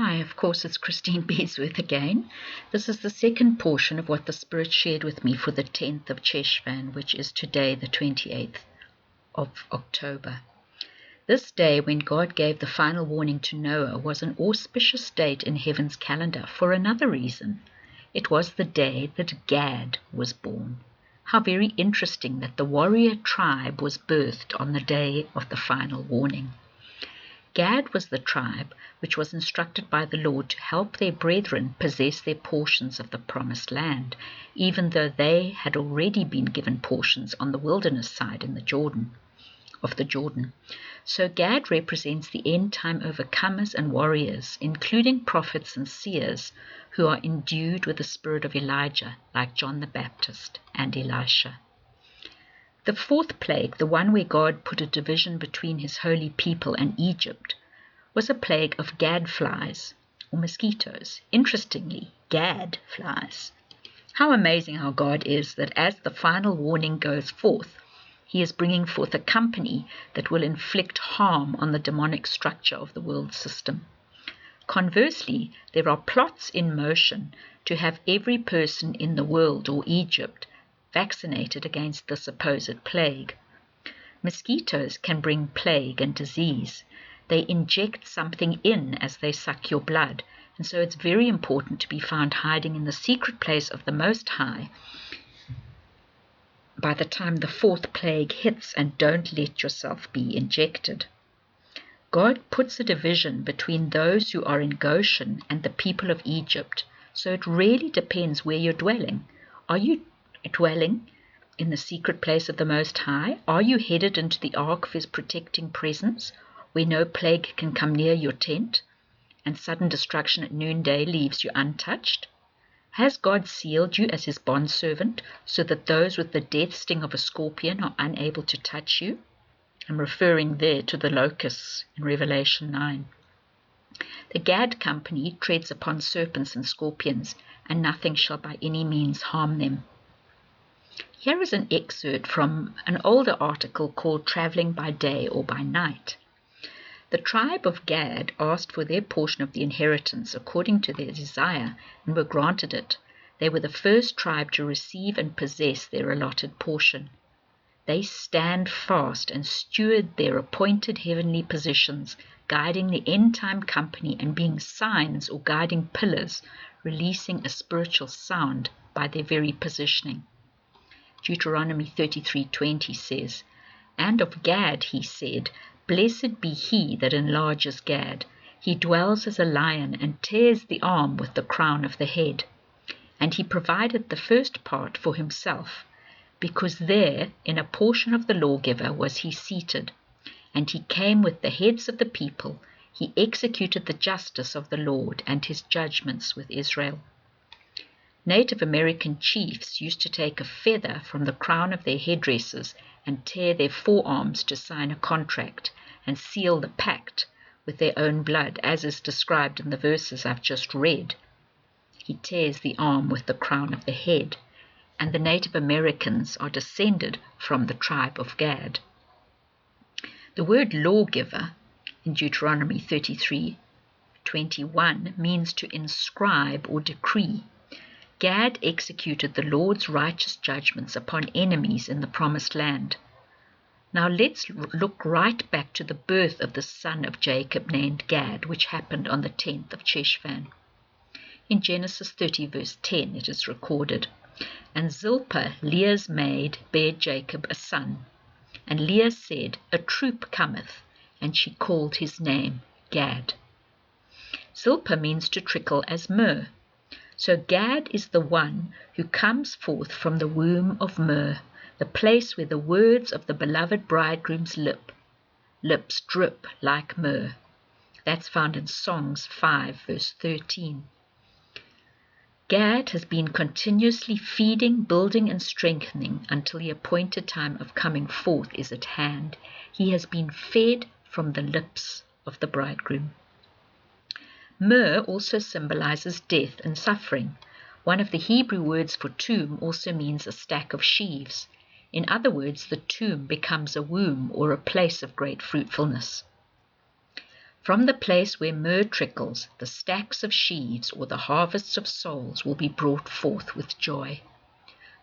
Hi, of course, it's Christine Beesworth again. This is the second portion of what the Spirit shared with me for the 10th of Cheshvan, which is today, the 28th of October. This day, when God gave the final warning to Noah, was an auspicious date in heaven's calendar for another reason. It was the day that Gad was born. How very interesting that the warrior tribe was birthed on the day of the final warning. Gad was the tribe which was instructed by the Lord to help their brethren possess their portions of the promised land, even though they had already been given portions on the wilderness side in the Jordan. So Gad represents the end-time overcomers and warriors, including prophets and seers, who are endued with the spirit of Elijah, like John the Baptist and Elisha. The fourth plague, the one where God put a division between his holy people and Egypt, was a plague of gadflies, or mosquitoes. Interestingly, gadflies. How amazing how God is that as the final warning goes forth, he is bringing forth a company that will inflict harm on the demonic structure of the world system. Conversely, there are plots in motion to have every person in the world or Egypt vaccinated against the supposed plague. Mosquitoes can bring plague and disease. They inject something in as they suck your blood, and so it's very important to be found hiding in the secret place of the Most High by the time the fourth plague hits, and don't let yourself be injected. God puts a division between those who are in Goshen and the people of Egypt, so it really depends where you're dwelling. Are you dwelling in the secret place of the Most High? Are you headed into the ark of his protecting presence, where no plague can come near your tent, and sudden destruction at noonday leaves you untouched? Has God sealed you as his bondservant, so that those with the death sting of a scorpion are unable to touch you? I'm referring there to the locusts in Revelation 9. The Gad company treads upon serpents and scorpions, and nothing shall by any means harm them. Here is an excerpt from an older article called Traveling by Day or by Night. The tribe of Gad asked for their portion of the inheritance according to their desire, and were granted it. They were the first tribe to receive and possess their allotted portion. They stand fast and steward their appointed heavenly positions, guiding the end-time company and being signs or guiding pillars, releasing a spiritual sound by their very positioning. Deuteronomy 33:20 says, "And of Gad he said, Blessed be he that enlarges Gad. He dwells as a lion and tears the arm with the crown of the head. And he provided the first part for himself, because there in a portion of the lawgiver was he seated. And he came with the heads of the people. He executed the justice of the Lord and his judgments with Israel." Native American chiefs used to take a feather from the crown of their headdresses and tear their forearms to sign a contract and seal the pact with their own blood, as is described in the verses I've just read. He tears the arm with the crown of the head, and the Native Americans are descended from the tribe of Gad. The word lawgiver in Deuteronomy 33:21 means to inscribe or decree. Gad executed the Lord's righteous judgments upon enemies in the promised land. Now let's look right back to the birth of the son of Jacob named Gad, which happened on the 10th of Cheshvan. In Genesis 30 verse 10 it is recorded, "And Zilpah, Leah's maid, bare Jacob a son. And Leah said, A troop cometh, and she called his name Gad." Zilpah means to trickle as myrrh. So Gad is the one who comes forth from the womb of myrrh, the place where the words of the beloved bridegroom's lips drip like myrrh. That's found in Songs 5 verse 13. Gad has been continuously feeding, building, and strengthening until the appointed time of coming forth is at hand. He has been fed from the lips of the bridegroom. Myrrh also symbolizes death and suffering. One of the Hebrew words for tomb also means a stack of sheaves. In other words, the tomb becomes a womb or a place of great fruitfulness. From the place where myrrh trickles, the stacks of sheaves or the harvests of souls will be brought forth with joy.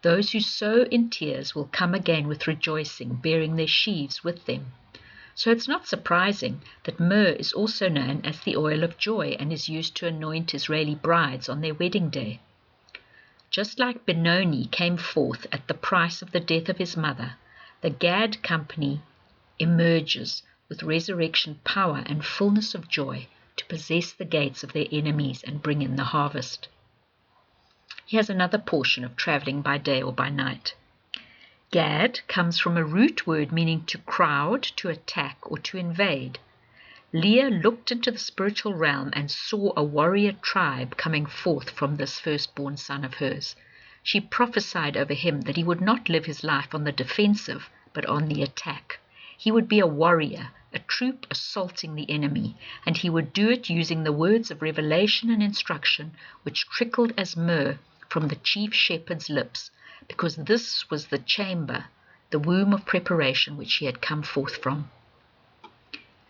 Those who sow in tears will come again with rejoicing, bearing their sheaves with them. So it's not surprising that myrrh is also known as the oil of joy and is used to anoint Israeli brides on their wedding day. Just like Benoni came forth at the price of the death of his mother, the Gad company emerges with resurrection power and fullness of joy to possess the gates of their enemies and bring in the harvest. Here's another portion of traveling by day or by night. Gad comes from a root word meaning to crowd, to attack, or to invade. Leah looked into the spiritual realm and saw a warrior tribe coming forth from this firstborn son of hers. She prophesied over him that he would not live his life on the defensive, but on the attack. He would be a warrior, a troop assaulting the enemy, and he would do it using the words of revelation and instruction which trickled as myrrh from the chief shepherd's lips, because this was the chamber, the womb of preparation which he had come forth from.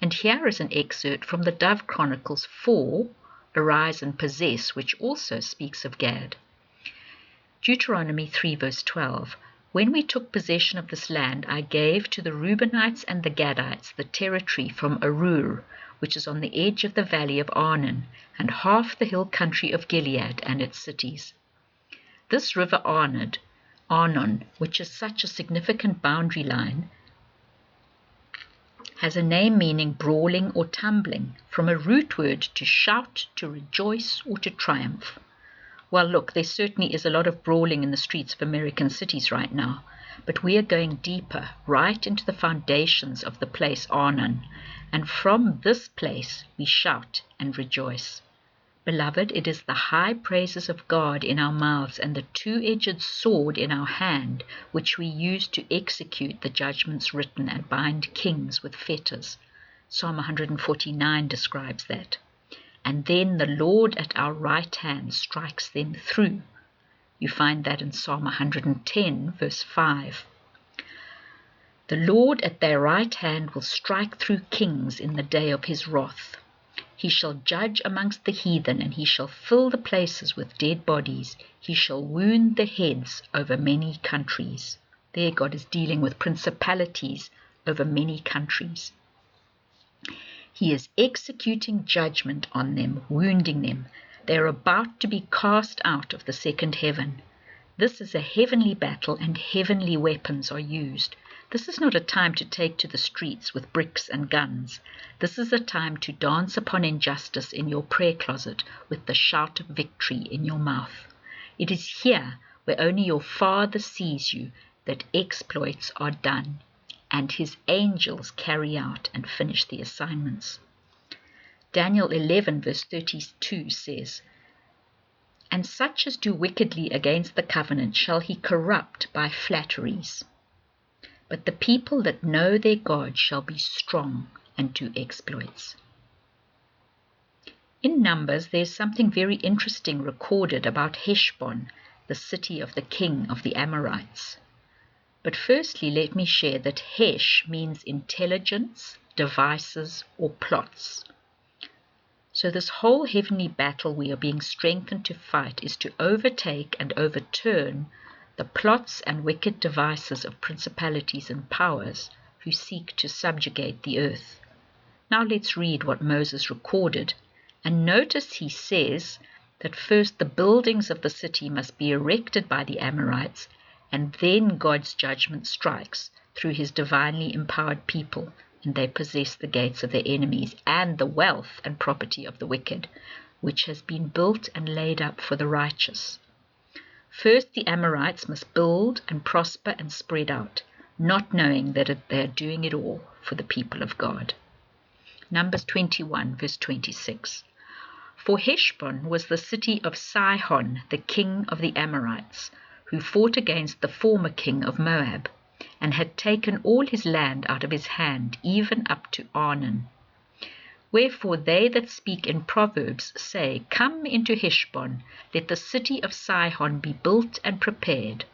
And here is an excerpt from the Dove Chronicles 4, Arise and Possess, which also speaks of Gad. Deuteronomy 3 verse 12. When we took possession of this land, I gave to the Reubenites and the Gadites the territory from Arur, which is on the edge of the valley of Arnon, and half the hill country of Gilead and its cities. This river Arnon, which is such a significant boundary line, has a name meaning brawling or tumbling, from a root word to shout, to rejoice, or to triumph. Well, look, there certainly is a lot of brawling in the streets of American cities right now, but we are going deeper, right into the foundations of the place Arnon, and from this place we shout and rejoice. Beloved, it is the high praises of God in our mouths and the two-edged sword in our hand, which we use to execute the judgments written and bind kings with fetters. Psalm 149 describes that. And then the Lord at our right hand strikes them through. You find that in Psalm 110, verse 5. The Lord at their right hand will strike through kings in the day of his wrath. He shall judge amongst the heathen, and he shall fill the places with dead bodies. He shall wound the heads over many countries. There God is dealing with principalities over many countries. He is executing judgment on them, wounding them. They are about to be cast out of the second heaven. This is a heavenly battle, and heavenly weapons are used. This is not a time to take to the streets with bricks and guns. This is a time to dance upon injustice in your prayer closet with the shout of victory in your mouth. It is here, where only your Father sees you, that exploits are done, and his angels carry out and finish the assignments. Daniel 11 verse 32 says, And such as do wickedly against the covenant shall he corrupt by flatteries. But the people that know their God shall be strong and do exploits. In Numbers, there is something very interesting recorded about Cheshvan, the city of the king of the Amorites. But firstly, let me share that Hesh means intelligence, devices, or plots. So this whole heavenly battle we are being strengthened to fight is to overtake and overturn the plots and wicked devices of principalities and powers who seek to subjugate the earth. Now let's read what Moses recorded, and notice he says that first the buildings of the city must be erected by the Amorites, and then God's judgment strikes through his divinely empowered people, and they possess the gates of their enemies and the wealth and property of the wicked, which has been built and laid up for the righteous. First, the Amorites must build and prosper and spread out, not knowing that they are doing it all for the people of God. Numbers 21, verse 26. For Heshbon was the city of Sihon, the king of the Amorites, who fought against the former king of Moab, and had taken all his land out of his hand, even up to Arnon. Wherefore they that speak in Proverbs say, Come into Heshbon, let the city of Sihon be built and prepared.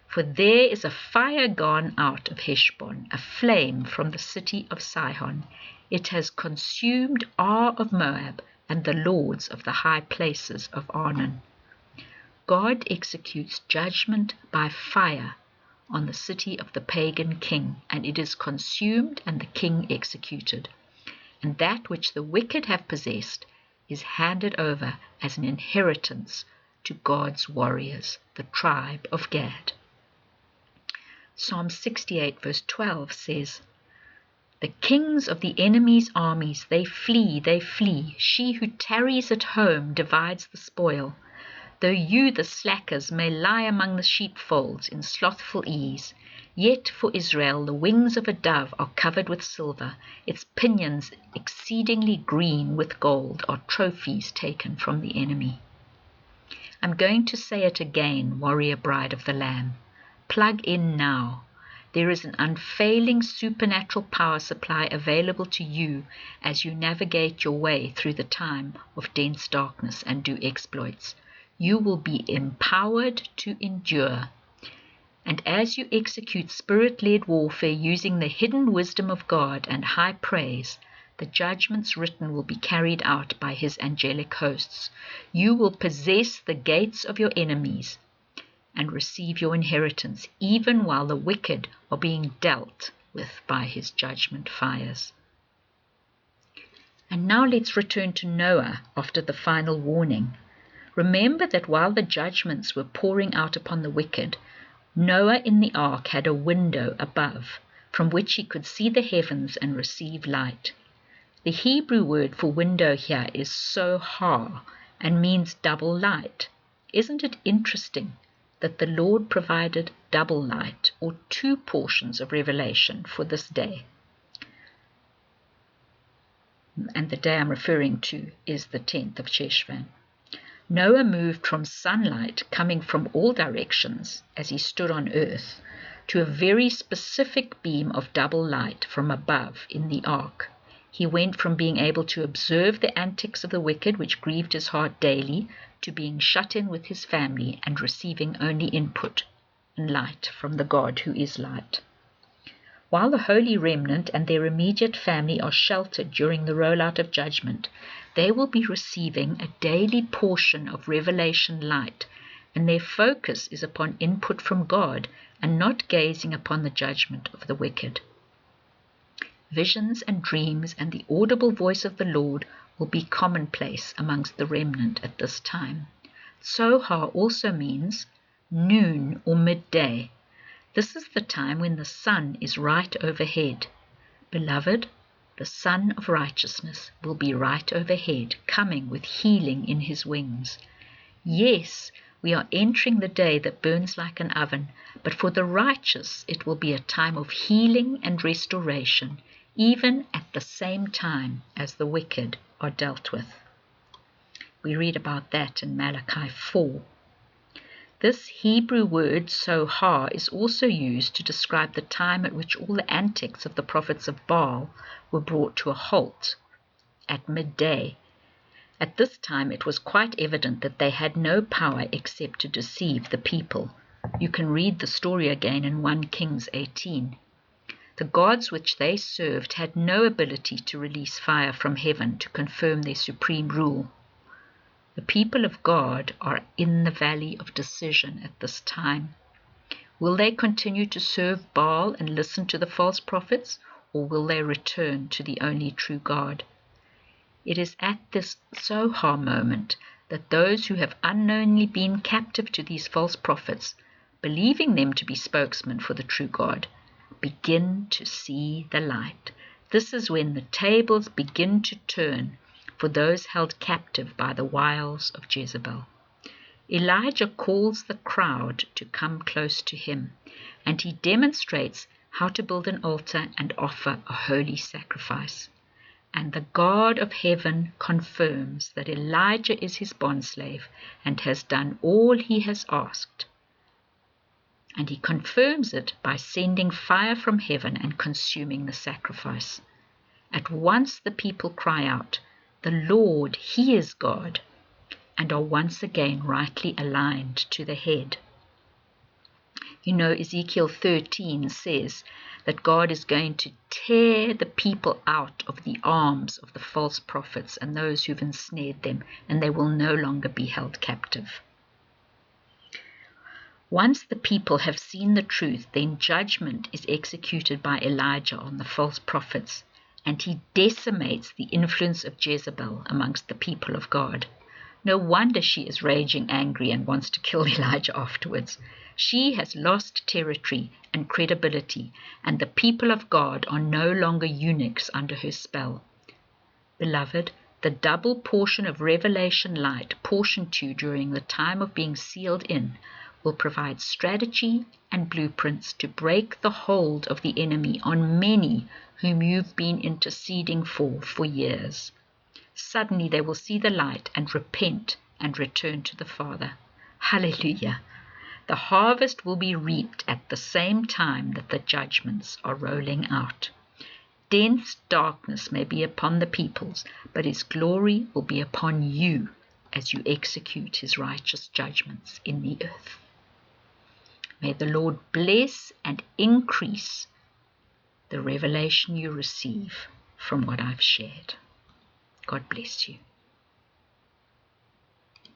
For there is a fire gone out of Heshbon, a flame from the city of Sihon. It has consumed Ar of Moab and the lords of the high places of Arnon. God executes judgment by fire on the city of the pagan king, and it is consumed and the king executed. And that which the wicked have possessed is handed over as an inheritance to God's warriors, the tribe of Gad. Psalm 68 verse 12 says, "The kings of the enemy's armies, they flee, they flee. She who tarries at home divides the spoil. Though you, the slackers, may lie among the sheepfolds in slothful ease, yet for Israel the wings of a dove are covered with silver, its pinions exceedingly green with gold are trophies taken from the enemy." I'm going to say it again, warrior bride of the Lamb. Plug in now. There is an unfailing supernatural power supply available to you as you navigate your way through the time of dense darkness and do exploits. You will be empowered to endure. And as you execute spirit-led warfare using the hidden wisdom of God and high praise, the judgments written will be carried out by his angelic hosts. You will possess the gates of your enemies and receive your inheritance, even while the wicked are being dealt with by his judgment fires. And now let's return to Noah after the final warning. Remember that while the judgments were pouring out upon the wicked, Noah in the ark had a window above, from which he could see the heavens and receive light. The Hebrew word for window here is sohar and means double light. Isn't it interesting that the Lord provided double light, or two portions of revelation for this day? And the day I'm referring to is the 10th of Cheshvan. Noah moved from sunlight coming from all directions as he stood on earth to a very specific beam of double light from above in the ark. He went from being able to observe the antics of the wicked, which grieved his heart daily, to being shut in with his family and receiving only input and light from the God who is light. While the holy remnant and their immediate family are sheltered during the rollout of judgment, they will be receiving a daily portion of revelation light, and their focus is upon input from God and not gazing upon the judgment of the wicked. Visions and dreams and the audible voice of the Lord will be commonplace amongst the remnant at this time. Sohar also means noon or midday. This is the time when the sun is right overhead. Beloved, the Sun of Righteousness will be right overhead, coming with healing in his wings. Yes, we are entering the day that burns like an oven, but for the righteous it will be a time of healing and restoration, even at the same time as the wicked are dealt with. We read about that in Malachi 4. This Hebrew word sohar is also used to describe the time at which all the antics of the prophets of Baal were brought to a halt, at midday. At this time it was quite evident that they had no power except to deceive the people. You can read the story again in 1 Kings 18. The gods which they served had no ability to release fire from heaven to confirm their supreme rule. The people of God are in the valley of decision at this time. Will they continue to serve Baal and listen to the false prophets, or will they return to the only true God? It is at this Sohar moment that those who have unknowingly been captive to these false prophets, believing them to be spokesmen for the true God, begin to see the light. This is when the tables begin to turn for those held captive by the wiles of Jezebel. Elijah calls the crowd to come close to him, and he demonstrates how to build an altar and offer a holy sacrifice. And the God of heaven confirms that Elijah is his bondslave and has done all he has asked. And he confirms it by sending fire from heaven and consuming the sacrifice. At once the people cry out, "The Lord, he is God," and are once again rightly aligned to the head. Ezekiel 13 says that God is going to tear the people out of the arms of the false prophets and those who've ensnared them, and they will no longer be held captive. Once the people have seen the truth, then judgment is executed by Elijah on the false prophets, and he decimates the influence of Jezebel amongst the people of God. No wonder she is raging angry and wants to kill Elijah afterwards. She has lost territory and credibility, and the people of God are no longer eunuchs under her spell. Beloved, the double portion of revelation light portioned to you during the time of being sealed in will provide strategy and blueprints to break the hold of the enemy on many whom you've been interceding for years. Suddenly they will see the light and repent and return to the Father. Hallelujah! The harvest will be reaped at the same time that the judgments are rolling out. Dense darkness may be upon the peoples, but his glory will be upon you as you execute his righteous judgments in the earth. May the Lord bless and increase the revelation you receive from what I've shared. God bless you.